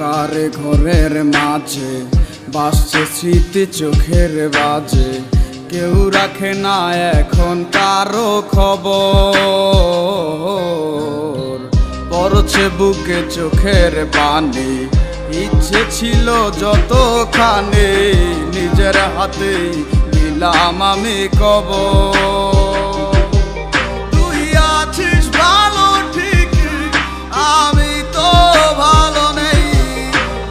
অন্ধকার ঘরের মাঝে বাসছে স্মৃতি চোখের বাজে, কেউ রাখে না এখন কারো খবর। পড়ছে বুকে চোখের পানি, ইচ্ছে ছিল যতখানি, নিজের হাতেই দিলাম আমি কবর। তুই আছিস ভালো ঠিক, আমি তো ভালো নেই,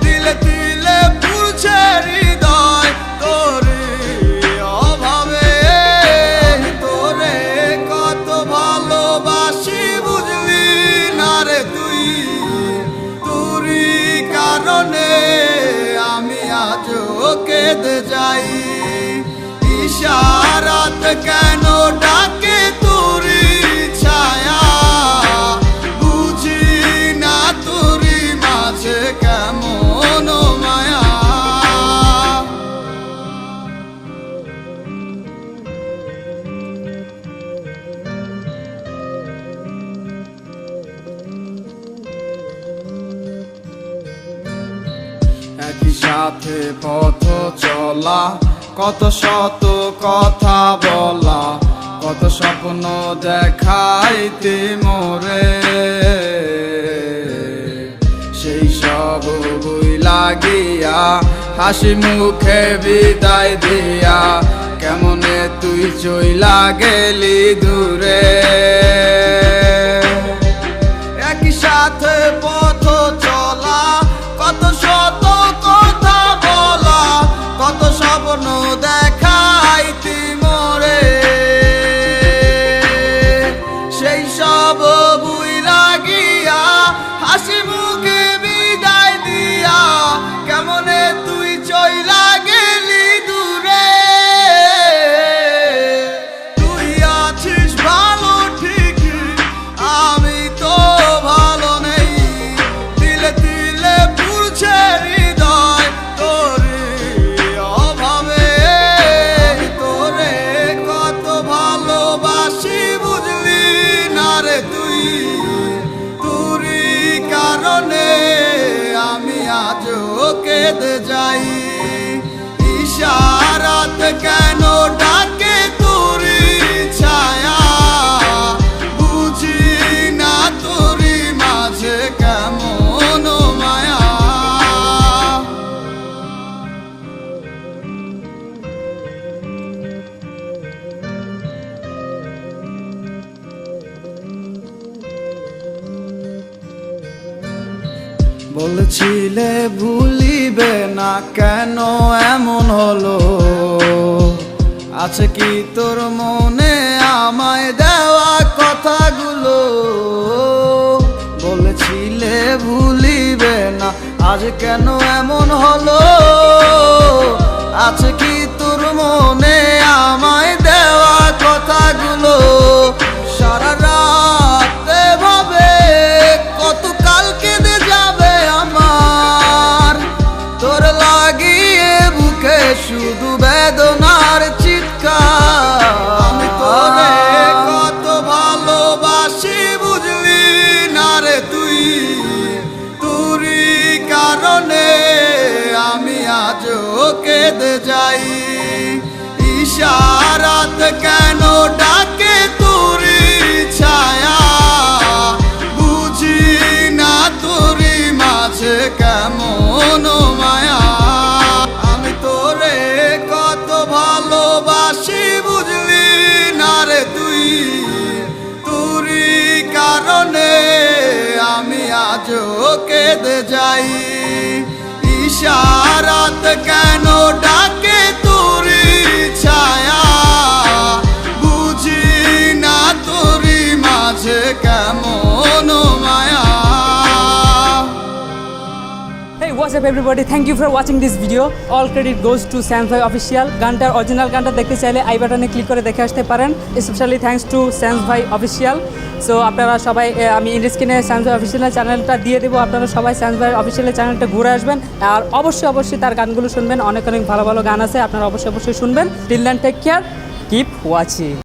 দিলে দিলে পুড়ছে হৃদয় তোর অভাবে। তোরে কত ভালোবাসি বুঝলি না রে তুই, তোরই কারণে আমি আজও কেঁদে যাই। ইশারাত কেন ডাকে তোরি ছায়া, বুঝি না তোরি মাঝে কেমন মায়া। একই সাথে পথ চলা, কত শত কথা বলা, কত স্বপ্ন দেখাইতে মোরে, সেই সব বই লাগিয়া হাসি মুখে বিদায় দিয়া, কেমনে তুই চইলা গেলি দূরে। একই সাথে পথ চলা, কত শত কথা বলা, কত স্বপ্ন দেখাইতি মোরে, সেই সব বুই লাগিয়া হাসি মুখে বিদায় দিয়া, কেমনে তুই চইলা গেলি দূরে। তুই আছিস ভালো ঠিক, আমি তো ভালো নেই, দিলে দিলে পুড়ছে হৃদয় তোর অভাবে। তোরে কত ভালোবাসি বুঝলি না রে তুই, তোরই কারণে আমি আজও কেঁদে যাই। ইশারাত কেন ডাকে তোরি ছায়া, বুঝি না তোরি মাঝে কেমন মায়া। বলছিলে ভুলিবে না, কেন এমন হলো? আছে কি তোর মনে আমায় দেওয়া কথাগুলো? বলেছিলে ভুলিবে না, আজ কেন এমন হলো? আছে কি তোর মনে আমায় দেওয়া কথাগুলো? সারা রাত ভাবে কত কাল কেঁদে যাবে আমার, তোর লাগিয়ে বুকে শুধু বেদনার চিৎকার। আমি তোরে কত ভালোবাসি বুঝলি না রে তুই, তোরই কারণে আমি আজও কেঁদে যাই। ইশারাত কেন ডাকে তোরি ছায়া, বুঝি না তোরি মাঝে কেমন মায়া। আমি তোরে কত ভালোবাসি বুঝলি না রে তুই, তোরই কারণে আমি আজও কেঁদে যাই। ইশারাত কেন ডাকে তোরি ছায়া, বুঝি না তোরি মাঝে কেমন মায়া। Hey, what's up everybody? Thank you for watching this video. All credit goes to Sans Bhai Official. গানটার অরিজিনাল গানটা দেখতে চাইলে আই বাটনে ক্লিক করে দেখে আসতে পারেন। Specially thanks to Sans Bhai Official. So আপনারা সবাই আমি ইন্ড স্ক্রিনে Sans Bhai Official চ্যানেলটা দিয়ে দেবো, আপনারা সবাই Sans Bhai Official চ্যানেলটা ঘুরে আসবেন আর অবশ্যই তার গানগুলো শুনবেন। অনেক ভালো ভালো গান আছে, আপনারা অবশ্যই শুনবেন। Till then take care, keep watching.